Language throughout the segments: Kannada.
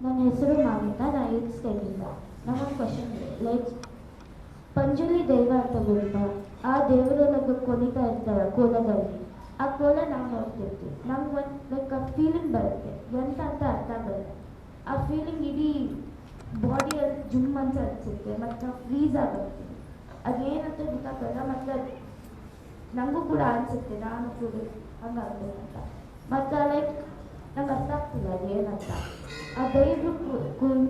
ನನ್ನ ಹೆಸರು ಮಾವಿತ, ನಾನು 8th ಸ್ಟ್ಯಾಂಡರ್ಡಿಂದ. ನಮ್ಮೊಂದು ಕ್ವಶನ್ ಇದೆ. ಲೈಕ್ ಪಂಜುಲಿ ದೈವ ಅಂತ ಗೊತ್ತಾ? ಆ ದೇವರೆಲ್ಲ ಕುಣಿತಾ ಇರ್ತಾರೆ ಕೋಲದಲ್ಲಿ. ಆ ಕೋಲ ನಾವು ನೋಡ್ತಿರ್ತೀವಿ. ನಮ್ಗೆ ಒಂದು ಲೈಕ್ ಆ ಫೀಲಿಂಗ್ ಬರುತ್ತೆ, ಎಂತ ಅಂತ ಅರ್ಥ ಬರುತ್ತೆ. ಆ ಫೀಲಿಂಗ್ ಇಡೀ ಬಾಡಿಯಲ್ಲಿ ಜುಮ್ ಅಂತ ಅನಿಸುತ್ತೆ ಮತ್ತು ನಾವು ಫ್ರೀಸ್ ಆಗುತ್ತೆ. ಅದೇನಂತ ಗೊತ್ತಾಗಲ್ಲ. ಮತ್ತು ನನಗೂ ಕೂಡ ಅನಿಸುತ್ತೆ ನಾನು ಕೂಡ ಹಂಗಾಗ್ತದೆ ಅಂತ. ಮತ್ತು ಲೈಕ್ ನಂಗೆ ಅರ್ಥ ಆಗ್ತಿಲ್ಲ ಅದೇನಂತ. ಆ ದೈವರು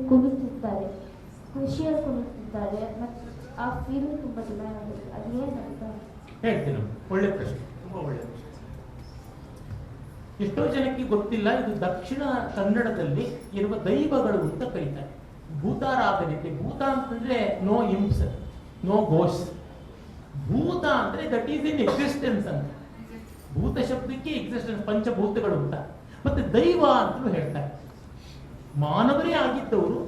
ಕುಣಿತಿರ್ತಾರೆ, ಖುಷಿಯಲ್ಲಿ ಕುಣಿತಿರ್ತಾರೆ ಮತ್ತು ಆ ಫೀಲಿಂಗ್ ತುಂಬ ಡಿಮ್ಯಾಂಡ್ ಆಗುತ್ತೆ. ಅದೇನಂತ ಹೇಳ್ತೀನಿ. ಒಳ್ಳೆ ಪ್ರಶ್ನೆ, ತುಂಬ ಒಳ್ಳೆ ಪ್ರಶ್ನೆ. ಎಷ್ಟೋ ಜನಕ್ಕೆ ಗೊತ್ತಿಲ್ಲ, ಇದು ದಕ್ಷಿಣ ಕನ್ನಡದಲ್ಲಿ ಇರುವ ದೈವಗಳು ಅಂತ ಕರೀತಾರೆ. ಭೂತಾರಾಧನೆ. ಭೂತ ಅಂತಂದ್ರೆ ನೋ ಇಂಪ್ಸ್, ನೋ ಗೋಸ್. ಭೂತ ಅಂದ್ರೆ ದಟ್ ಈಸ್ ಇನ್ ಎಕ್ಸಿಸ್ಟೆನ್ಸ್ ಅಂತ. ಭೂತ ಶಬ್ದಕ್ಕೆ ಎಕ್ಸಿಸ್ಟೆನ್ಸ್, ಪಂಚಭೂತಗಳು ಅಂತ. ಮತ್ತೆ ದೈವ ಅಂತಲೂ ಹೇಳ್ತಾರೆ. ಮಾನವರೇ ಆಗಿದ್ದವರು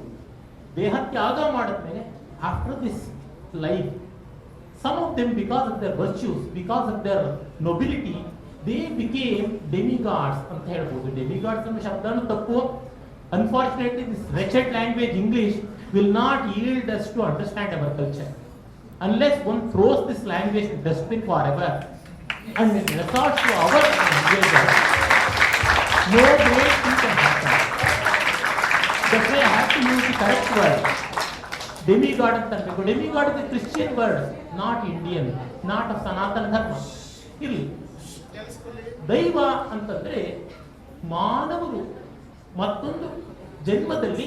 ದೇಹ ತ್ಯಾಗ ಮಾಡಿದ್ಮೇಲೆ after this life, some of them because of their virtues, because of their nobility, they became demigods ಅಂತ ಹೇಳ್ಬೋದು. ಡೆಮಿಗಾಡ್ಸ್ ಅನ್ನೋ ಶಬ್ದನೂ ತಪ್ಪು. Unfortunately, this wretched language English will not yield us to understand our culture unless one throws this language in dustbin forever and resorts to our language. No great thing can happen. That's why I have to use the correct word. Demigod ಅಂತ ಅನ್ಬೇಕು. Demigod is Christian word, not Indian, not of Sanatana Dharma. ಇರಲಿ. ದೈವ ಅಂತಂದ್ರೆ ಮಾನವರು ಮತ್ತೊಂದು ಜನ್ಮದಲ್ಲಿ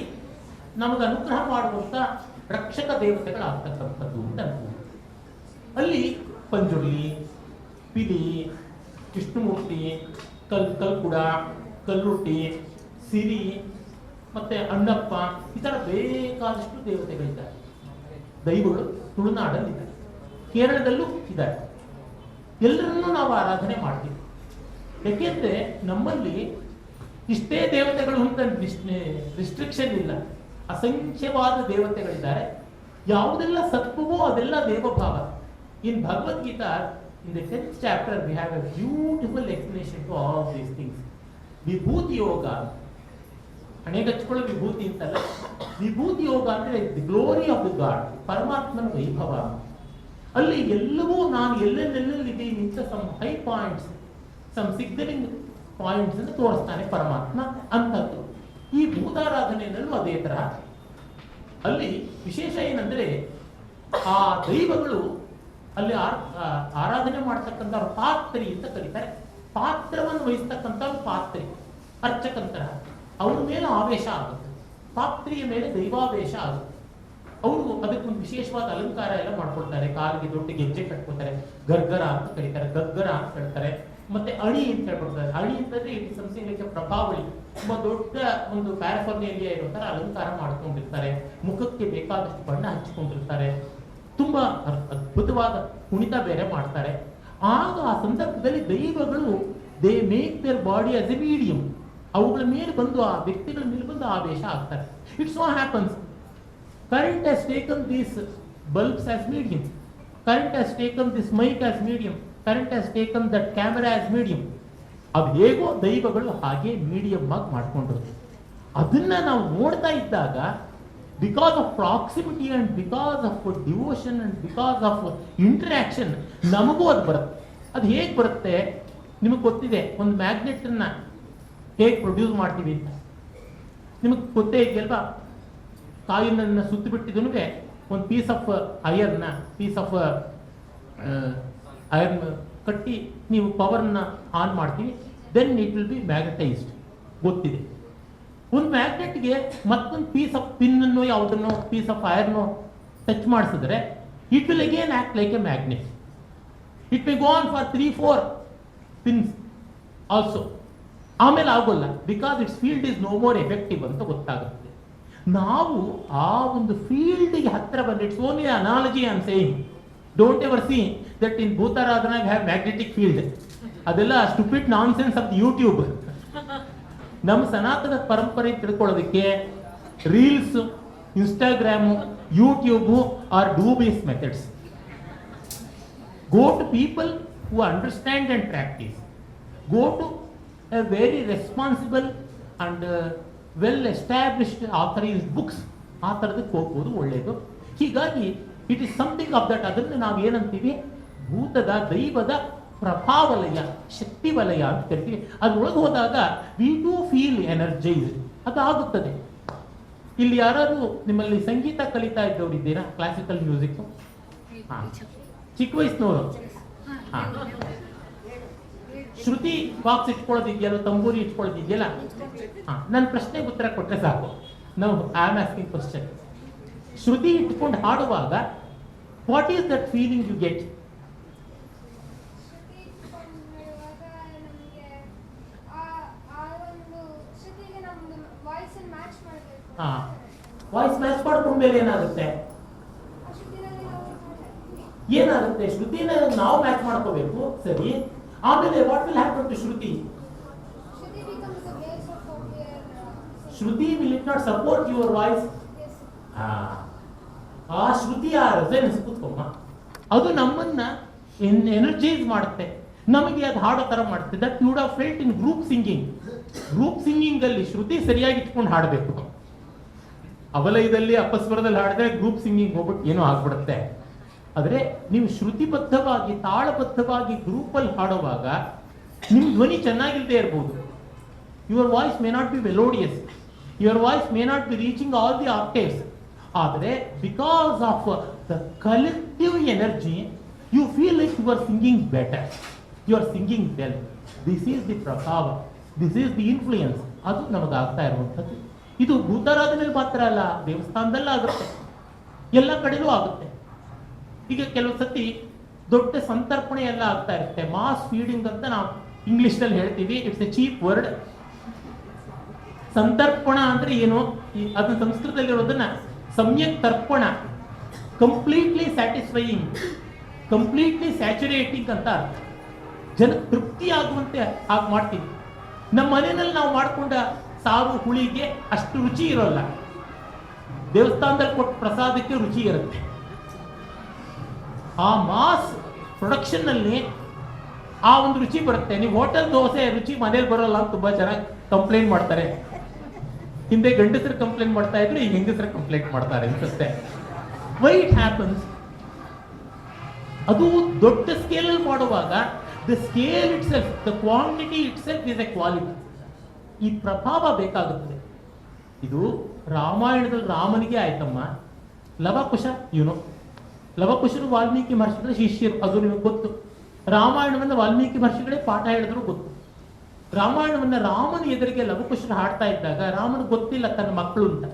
ನಮಗೆ ಅನುಗ್ರಹ ಮಾಡುವಂತ ರಕ್ಷಕ ದೇವತೆಗಳಾಗ್ತಕ್ಕಂಥದ್ದು ಅಂತ ಅನ್ಬೋದು. ಅಲ್ಲಿ ಪಂಜುರ್ಲಿ, ಪಿಲಿ, ವಿಷ್ಣುಮೂರ್ತಿ, ಕಲ್ಕುಡ, ಕಲ್ಲುಟ್ಟಿ, ಸಿರಿ, ಮತ್ತೆ ಅಣ್ಣಪ್ಪ, ಈ ತರ ಬೇಕಾದಷ್ಟು ದೇವತೆಗಳಿದ್ದಾರೆ. ದೈವಗಳು ತುಳುನಾಡಲ್ಲಿ ಇದ್ದಾರೆ, ಕೇರಳದಲ್ಲೂ ಇದ್ದಾರೆ. ಎಲ್ಲರನ್ನೂ ನಾವು ಆರಾಧನೆ ಮಾಡ್ತೀವಿ. ಯಾಕೆಂದ್ರೆ ನಮ್ಮಲ್ಲಿ ಇಷ್ಟೇ ದೇವತೆಗಳು ಅಂತ ರಿಸ್ಟ್ರಿಕ್ಷನ್ ಇಲ್ಲ. ಅಸಂಖ್ಯವಾದ ದೇವತೆಗಳಿದ್ದಾರೆ. ಯಾವುದೆಲ್ಲ ಸತ್ವವೋ ಅದೆಲ್ಲ ದೇವಭಾವ. In Bhagavadgita, in the 10th chapter, we have a beautiful explanation to all of these things. ವಿಭೂತಿ ಯೋಗ, ಹಣೆಗಚ್ಕೊಳ್ಳೋ ವಿಭೂತಿ ಅಂತಲ್ಲ. ವಿಭೂತಿ ಯೋಗ ಅಂದ್ರೆ the glory of the God, ಪರಮಾತ್ಮನ ವೈಭವ. ಅಲ್ಲಿ ಎಲ್ಲವೂ ನಾನು ಎಲ್ಲೆಲ್ಲಿದ್ದೀನಿ ಅಂತ some high points, some signalling points ಅನ್ನು ತೋರಿಸ್ತಾನೆ ಪರಮಾತ್ಮ ಅಂತದ್ದು. ಈ ಭೂತಾರಾಧನೆಯಲ್ಲೂ ಅದೇ ತರ. ಅಲ್ಲಿ ವಿಶೇಷ ಏನಂದ್ರೆ ಆ ದೈವಗಳು ಅಲ್ಲಿ ಆರಾಧನೆ ಮಾಡ್ತಕ್ಕಂಥ ಪಾತ್ರಿ ಅಂತ ಕರೀತಾರೆ. ಪಾತ್ರವನ್ನು ವಹಿಸ್ತಕ್ಕಂಥ ಪಾತ್ರಿ, ಅರ್ಚಕಂತರ. ಅವ್ರ ಮೇಲೆ ಆವೇಶ ಆಗುತ್ತೆ, ಪಾತ್ರಿಯ ಮೇಲೆ ದೈವಾವೇಶ ಆಗುತ್ತೆ. ಅವರು ಅದಕ್ಕೊಂದು ವಿಶೇಷವಾದ ಅಲಂಕಾರ ಎಲ್ಲ ಮಾಡ್ಕೊಳ್ತಾರೆ. ಕಾಲಿಗೆ ದೊಡ್ಡ ಗೆಜ್ಜೆ ಕಟ್ಕೊಳ್ತಾರೆ, ಗರ್ಗರ ಅಂತ ಕರೀತಾರೆ, ಗಗ್ಗರ ಅಂತ ಹೇಳ್ತಾರೆ. ಮತ್ತೆ ಅಣಿ ಅಂತ ಹೇಳ್ಕೊಡ್ತಾರೆ. ಅಣಿ ಅಂತಂದ್ರೆ it is something like a prabhavali. ತುಂಬಾ ದೊಡ್ಡ ಒಂದು ಪ್ಯಾರಫರ್ನೇಲಿಯಾ ಇರೋ ತರ ಅಲಂಕಾರ ಮಾಡ್ಕೊಂಡಿರ್ತಾರೆ. ಮುಖಕ್ಕೆ ಬೇಕಾದಷ್ಟು ಬಣ್ಣ ಹಚ್ಕೊಂಡಿರ್ತಾರೆ. ತುಂಬಾ ಅದ್ಭುತವಾದ ಕುಣಿತ ಬೇರೆ ಮಾಡ್ತಾರೆ. ಆಗ ಆ ಸಂದರ್ಭದಲ್ಲಿ ದೈವಗಳು they make their body as a medium. ಅವುಗಳ ಮೇಲೆ ಬಂದು, ಆ ವ್ಯಕ್ತಿಗಳ ಮೇಲೆ ಬಂದು ಆವೇಶ ಆಗ್ತಾರೆ. It so happens current has taken these bulbs as medium, current has taken this mic as medium, current has taken that camera as medium. ಅದು ಹೇಗೋ ದೈವಗಳು ಹಾಗೆ ಮೀಡಿಯಂ ಆಗಿ ಮಾಡ್ಕೊಂಡ್ರು. ಅದನ್ನ ನಾವು ನೋಡ್ತಾ ಇದ್ದಾಗ, because of proximity and because of devotion and because of interaction, ನಮಗೂ ಅದು ಬರುತ್ತೆ. ಅದು ಹೇಗೆ ಬರುತ್ತೆ ನಿಮಗೆ ಗೊತ್ತಿದೆ. ಒಂದು ಮ್ಯಾಗ್ನೆಟ್ ಅನ್ನ ಹೇಗೆ ಪ್ರೊಡ್ಯೂಸ್ ಮಾಡ್ತೀವಿ ಅಂತ ನಿಮಗೆ ಗೊತ್ತೇ ಇದೆಯಲ್ವಾ? ಕಾಯಿಲನ್ನು ಸುತ್ತಿ ಬಿಟ್ಟಿದ್ದು ಒಂದು ಪೀಸ್ ಆಫ್ ಐರನ್ ಕಟ್ಟಿ ನೀವು ಪವರ್ನ ಆನ್ ಮಾಡ್ತೀವಿ, then it will be magnetised. ಗೊತ್ತಿದೆ. ಒಂದು ಮ್ಯಾಗ್ನೆಟ್ಗೆ ಮತ್ತೊಂದು ಪೀಸ್ ಆಫ್ ಪಿನ್ನನ್ನು, ಯಾವುದನ್ನು ಪೀಸ್ ಆಫ್ ಐರನ್ನು ಟಚ್ ಮಾಡಿಸಿದ್ರೆ it will again act like a magnet. It may go on for 3-4 pins also. ಆಮೇಲೆ ಆಗೋಲ್ಲ, because its field is no more effective ಅಂತ ಗೊತ್ತಾಗುತ್ತೆ. ನಾವು ಆ ಒಂದು ಫೀಲ್ಡ್ಗೆ ಹತ್ತಿರ ಬಂದು, it's only analogy I am saying. Don't ever see that in Bhutaradhana we have magnetic field. ಅದೆಲ್ಲ ಸ್ಟುಪಿಡ್ ನಾನ್ಸೆನ್ಸ್ ಆಫ್ ಯೂಟ್ಯೂಬ್. ನಮ್ಮ ಸನಾತನ ಪರಂಪರೆ ತಿಳ್ಕೊಳ್ಳೋದಕ್ಕೆ reels, Instagram, YouTube are dubious methods. Go to people who understand and practise. Go to a very responsible and well established authorised books, ಆ ಥರದಕ್ಕೆ ಹೋಗ್ಬೋದು, ಒಳ್ಳೆಯದು. ಹೀಗಾಗಿ it is something of that. ಅದನ್ನು ನಾವು ಏನಂತೀವಿ, ಭೂತದ ದೈವದ ಪ್ರಭಾವಲಯ, ಶಕ್ತಿ ವಲಯ ಅಂತ ಕರಿತೀವಿ. ಅದ್ರೊಳಗೆ ಹೋದಾಗ ವಿ ಡೂ ಫೀಲ್ ಎನರ್ಜೈಸ್ಡ್, ಅದು ಆಗುತ್ತದೆ. ಇಲ್ಲಿ ಯಾರಾದ್ರೂ ನಿಮ್ಮಲ್ಲಿ ಸಂಗೀತ ಕಲಿತಾ ಇದ್ದವ್ರು ಇದ್ದೀರಾ? ಕ್ಲಾಸಿಕಲ್ ಮ್ಯೂಸಿಕ್ ಚಿಕ್ಕ ವಯಸ್ಸಿನವರು? ಹಾ, ಶ್ರುತಿ ಬಾಕ್ಸ್ ಇಟ್ಕೊಳ್ಳೋದಿದೆಯಲ್ಲ, ತಂಬೂರಿ ಇಟ್ಕೊಳ್ಳೋದಿದೆಯಲ್ಲ? ಹಾ, ನನ್ನ ಪ್ರಶ್ನೆಗೆ ಉತ್ತರ ಕೊಟ್ಟರೆ ಸಾಕು. ನಾವು ಐ ಆಮ್ ಆಸ್ಕಿಂಗ್ ಕ್ವಶನ್. ಶ್ರುತಿ ಇಟ್ಕೊಂಡು ಹಾಡುವಾಗ what is that feeling you get? ಹಾ, ವಾಯ್ಸ್ ಮ್ಯಾಚ್ ಮಾಡ್ಕೊಂಡ್ಮೇಲೆ ಏನಾಗುತ್ತೆ? ಏನಾಗುತ್ತೆ? ಶ್ರುತಿನ ನಾವು ಮ್ಯಾಚ್ ಮಾಡ್ಕೋಬೇಕು, ಸರಿ. ಆಮೇಲೆ what will happen to shruti? Shruti will it not support your voice. ಆ ಶ್ರುತಿಯ ರೆಸನೆನ್ಸ್ ಕೂತ್ಕೊಮ್ಮ, ಅದು ನಮ್ಮನ್ನ ಎನರ್ಜೈಸ್ ಮಾಡುತ್ತೆ, ನಮಗೆ ಅದು ಹಾಡೋ ತರ ಮಾಡುತ್ತೆ. That you would have felt in group singing. Group singing ಅಲ್ಲಿ ಶ್ರುತಿ ಸರಿಯಾಗಿ ಇಟ್ಕೊಂಡು ಹಾಡಬೇಕು. ಅವಲಯದಲ್ಲಿ ಅಪಸ್ವರದಲ್ಲಿ ಹಾಡಿದ್ರೆ ಗ್ರೂಪ್ ಸಿಂಗಿಂಗ್ ಹೋಗ್ಬಿಟ್ಟು ಏನೋ ಆಗ್ಬಿಡುತ್ತೆ. ಆದರೆ ನೀವು ಶ್ರುತಿಬದ್ಧವಾಗಿ ತಾಳಬದ್ಧವಾಗಿ ಗ್ರೂಪಲ್ಲಿ ಹಾಡುವಾಗ ನಿಮ್ಮ ಧ್ವನಿ ಚೆನ್ನಾಗಿಲ್ಲದೆ ಇರ್ಬೋದು. Your voice may not be melodious, your voice may not be reaching all the octaves. ಆದರೆ because of the collective energy you feel like you are singing better, you are singing well. This is the prabhava, this is the influence. ಅದು ನಮಗಾಗ್ತಾ ಇರುವಂಥದ್ದು. ಇದು ಭೂತಾರಾಧನೆಯಲ್ಲಿ ಮಾತ್ರ ಅಲ್ಲ, ದೇವಸ್ಥಾನದಲ್ಲ ಆಗುತ್ತೆ, ಎಲ್ಲ ಕಡೆಯೂ ಆಗುತ್ತೆ. ಈಗ ಕೆಲವು ಸತಿ ದೊಡ್ಡ ಸಂತರ್ಪಣೆ ಎಲ್ಲ ಆಗ್ತಾ ಇರುತ್ತೆ, ಮಾಸ್ ಫೀಡಿಂಗ್ ಅಂತ ನಾವು ಇಂಗ್ಲಿಷ್ನಲ್ಲಿ ಹೇಳ್ತೀವಿ. It's a cheap word. ಸಂತರ್ಪಣ ಅಂದ್ರೆ ಏನು? ಅದನ್ನ ಸಂಸ್ಕೃತದಲ್ಲಿರೋದನ್ನ ಸಮ್ಯಕ್ ತರ್ಪಣ, ಕಂಪ್ಲೀಟ್ಲಿ ಸ್ಯಾಟಿಸ್ಫೈಯಿಂಗ್, ಕಂಪ್ಲೀಟ್ಲಿ ಸ್ಯಾಚುರೇಟಿಂಗ್ ಅಂತ ಅರ್ಥ. ಜನ ತೃಪ್ತಿ ಆಗುವಂತೆ ಹಾಗೆ ಮಾಡ್ತೀವಿ. ನಮ್ಮ ಮನೆಯಲ್ಲಿ ನಾವು ಮಾಡ್ಕೊಂಡ ಸಾರು ಹುಳಿಗೆ ಅಷ್ಟು ರುಚಿ ಇರೋಲ್ಲ, ದೇವಸ್ಥಾನದಲ್ಲಿ ಕೊಟ್ಟ ಪ್ರಸಾದಕ್ಕೆ ರುಚಿ ಇರುತ್ತೆ. ಆ ಮಾಸ್ ಪ್ರೊಡಕ್ಷನ್ ನಲ್ಲಿ ಆ ಒಂದು ರುಚಿ ಬರುತ್ತೆ. ನೀವು ಹೋಟೆಲ್ ದೋಸೆ ರುಚಿ ಮನೇಲಿ ಬರೋಲ್ಲ ಅಂತ ತುಂಬಾ ಚೆನ್ನಾಗಿ ಕಂಪ್ಲೇಂಟ್ ಮಾಡ್ತಾರೆ. ಹಿಂದೆ ಗಂಡಸರು ಕಂಪ್ಲೇಂಟ್ ಮಾಡ್ತಾ ಇದ್ರು, ಈಗ ಹೆಂಗಸರು ಕಂಪ್ಲೇಂಟ್ ಮಾಡ್ತಾರೆ ಅನ್ಸುತ್ತೆ. Why it happens? ಅದು ದೊಡ್ಡ ಸ್ಕೇಲ್ ಅಲ್ಲಿ ಮಾಡುವಾಗ the scale it self, the quantity it self is A quality. ಈ ಪ್ರಭಾವ ಬೇಕಾಗುತ್ತದೆ. ಇದು ರಾಮಾಯಣದಲ್ಲಿ ರಾಮನಿಗೆ ಆಯ್ತಮ್ಮ. ಲವಕುಶ ಇವನು, ಲವಕುಶರು ವಾಲ್ಮೀಕಿ ಮಹರ್ಷಿಗಳ ಶಿಷ್ಯರು, ಅದು ನಿಮಗೆ ಗೊತ್ತು. ರಾಮಾಯಣವನ್ನು ವಾಲ್ಮೀಕಿ ಮಹರ್ಷಿಗಳೇ ಪಾಠ ಹೇಳಿದ್ರು ಗೊತ್ತು. ರಾಮಾಯಣವನ್ನ ರಾಮನ ಎದುರಿಗೆ ಲವಕುಶರು ಹಾಡ್ತಾ ಇದ್ದಾಗ ರಾಮನಿಗೆ ಗೊತ್ತಿಲ್ಲ ತನ್ನ ಮಕ್ಕಳು ಅಂತ.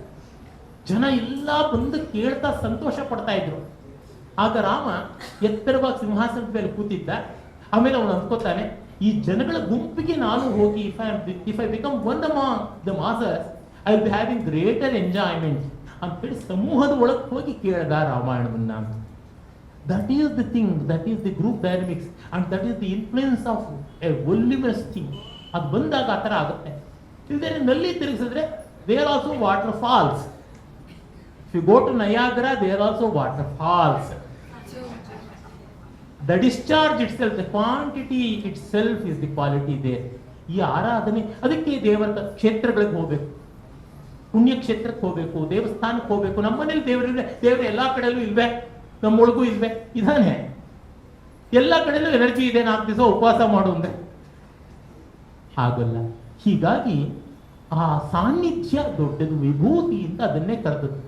ಜನ ಎಲ್ಲ ಬಂದು ಕೇಳ್ತಾ ಸಂತೋಷ ಪಡ್ತಾ ಇದ್ರು. ಆಗ ರಾಮ ಎತ್ತರವಾಗಿ ಸಿಂಹಾಸನದ ಮೇಲೆ ಕೂತಿದ್ದ. ಆಮೇಲೆ ಅವನು ಅಂದ್ಕೋತಾನೆ, ಈ ಜನಗಳ ಗುಂಪಿಗೆ ನಾನು ಹೋಗಿ if I become one among the masses I will be having greater enjoyment ಅಂತೇಳಿ ಸಮೂಹದ ಒಳಗೆ ಹೋಗಿ ಕೇಳ್ದ ರಾಮಾಯಣವನ್ನ. That is the thing, that is the group dynamics and that is the influence of a voluminous thing. ಅದು ಬಂದಾಗ ಆ ಥರ ಆಗುತ್ತೆ. ಇಲ್ಲದೆ ನಲ್ಲಿ ತಿರುಗಿಸಿದ್ರೆ they are also water falls. If you go to Niagara they are also water falls. The discharge itself, the quantity itself is the quality there. ಈ ಆರಾಧನೆ, ಅದಕ್ಕೆ ದೇವರ ಕ್ಷೇತ್ರಗಳಿಗೆ ಹೋಗ್ಬೇಕು, ಪುಣ್ಯಕ್ಷೇತ್ರಕ್ಕೆ ಹೋಗ್ಬೇಕು, ದೇವಸ್ಥಾನಕ್ಕೆ ಹೋಗ್ಬೇಕು. ನಮ್ಮ ಮನೇಲಿ ದೇವರಿದ್ರೆ ದೇವರು ಎಲ್ಲಾ ಕಡೆಯಲ್ಲೂ ಇಲ್ವೇ? ನಮ್ಮೊಳಗೂ ಇಲ್ವೇ? ಇದಾನೆ. ಎಲ್ಲ ಕಡೆಯಲ್ಲೂ ಎನರ್ಜಿ ಇದೆ, 4 ದಿವಸ ಉಪವಾಸ ಮಾಡು ಅಂದ್ರೆ ಆಗಲ್ಲ. ಹೀಗಾಗಿ ಆ ಸಾನ್ನಿಧ್ಯ ದೊಡ್ಡದು, ವಿಭೂತಿ ಅಂತ ಅದನ್ನೇ ಕರೆದದ್ದು.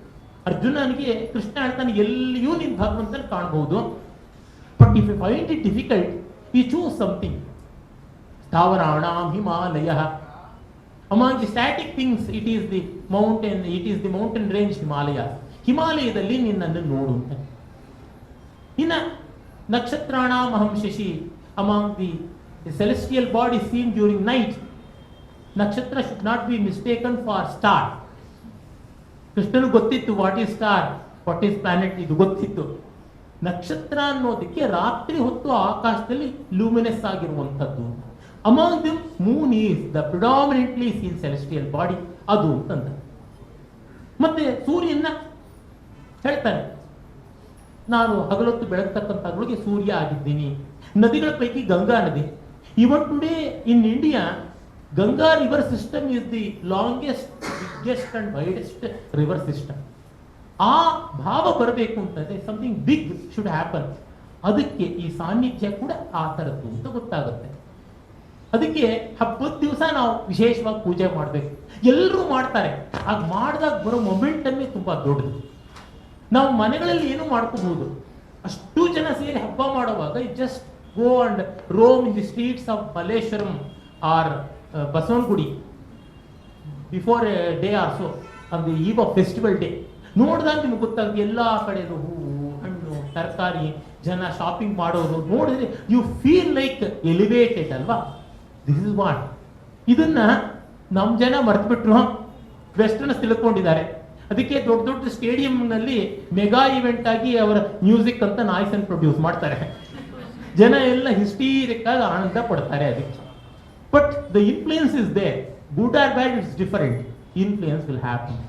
ಅರ್ಜುನನಿಗೆ ಕೃಷ್ಣ ಹೇಳ್ತಾನೆ, ಎಲ್ಲಿಯೂ ನೀನು ಭಗವಂತನ ಕಾಣಬಹುದು. But if you find it difficult, you choose something. Stavaranam Himalayah. Among the static things, it is the mountain range Himalaya. ಹಿಮಾಲಯದಲ್ಲಿ ನಿನ್ನನ್ನು ನೋಡು ಅಂತ. ಇನ್ನ ನಕ್ಷತ್ರಾಣಾಂ ಅಹಂ Shashi. Among the celestial bodies seen during night, ನಕ್ಷತ್ರ should not be mistaken for star. ಕೃಷ್ಣನು ಗೊತ್ತಿತ್ತು what is star, what is planet, ಇದು ಗೊತ್ತಿತ್ತು. ನಕ್ಷತ್ರ ಅನ್ನೋದಕ್ಕೆ ರಾತ್ರಿ ಹೊತ್ತು ಆಕಾಶದಲ್ಲಿ ಲೂಮಿನಸ್ ಆಗಿರುವಂಥದ್ದು. Among them moon is the predominantly seen celestial body, ಅದು ಅಂತಂದ. ಮತ್ತೆ ಸೂರ್ಯನ ಹೇಳ್ತಾನೆ, ನಾನು ಹಗಲೊತ್ತು ಬೆಳಗ್ತಕ್ಕಂಥದ್ರೊಳಗೆ ಸೂರ್ಯ ಆಗಿದ್ದೀನಿ. ನದಿಗಳ ಪೈಕಿ ಗಂಗಾ ನದಿ. Even today in India Ganga river system is the longest, biggest and widest river system. ಆ ಭಾವ ಬರಬೇಕು ಅಂತಂದ್ರೆ ಸಮಥಿಂಗ್ ಬಿಗ್ ಶುಡ್ ಹ್ಯಾಪನ್. ಅದಕ್ಕೆ ಈ ಸಾನ್ನಿಧ್ಯ ಕೂಡ ಆ ಥರದ್ದು ಅಂತ ಗೊತ್ತಾಗುತ್ತೆ. ಅದಕ್ಕೆ ಹಬ್ಬದ ದಿವಸ ನಾವು ವಿಶೇಷವಾಗಿ ಪೂಜೆ ಮಾಡಬೇಕು. ಎಲ್ಲರೂ ಮಾಡ್ತಾರೆ, ಆಗ ಮಾಡಿದಾಗ ಬರೋ ಮೊಮೆಂಟನ್ನೇ ತುಂಬಾ ದೊಡ್ಡದು. ನಾವು ಮನೆಗಳಲ್ಲಿ ಏನು ಮಾಡ್ಕೋಬಹುದು, ಅಷ್ಟು ಜನ ಸೇರಿ ಹಬ್ಬ ಮಾಡುವಾಗ just go and roam in the streets of Malleshwaram or Basavanagudi before day or so on the eve of festival day. ನೋಡಿದಾಗ ನಿಮ್ಗೆ ಗೊತ್ತಾಗುತ್ತೆ ಎಲ್ಲ ಕಡೆದು ಹೂವು, ಹಣ್ಣು, ತರಕಾರಿ, ಜನ ಶಾಪಿಂಗ್ ಮಾಡೋರು ನೋಡಿದ್ರೆ ಯು ಫೀಲ್ ಲೈಕ್ ಎಲಿವೇಟೆಡ್ ಅಲ್ವಾ. This is what. ಇದನ್ನ ನಮ್ಮ ಜನ ಮರ್ತ್ಬಿಟ್ರು, ವೆಸ್ಟರ್ನ್ಸ್ ತಿಳ್ಕೊಂಡಿದ್ದಾರೆ. ಅದಕ್ಕೆ ದೊಡ್ಡ ದೊಡ್ಡ ಸ್ಟೇಡಿಯಂನಲ್ಲಿ ಮೆಗಾ ಇವೆಂಟ್ ಆಗಿ ಅವರ ಮ್ಯೂಸಿಕ್ ಅಂತ ನಾಯ್ಸ್ ಅನ್ನು ಪ್ರೊಡ್ಯೂಸ್ ಮಾಡ್ತಾರೆ. ಜನ ಎಲ್ಲ ಹಿಸ್ಟೀರಿಕ್ ಆಗಿ ಆನಂದ ಪಡ್ತಾರೆ ಅದಕ್ಕೆ. But the influence is there. Good or bad, it's different. Influence will happen.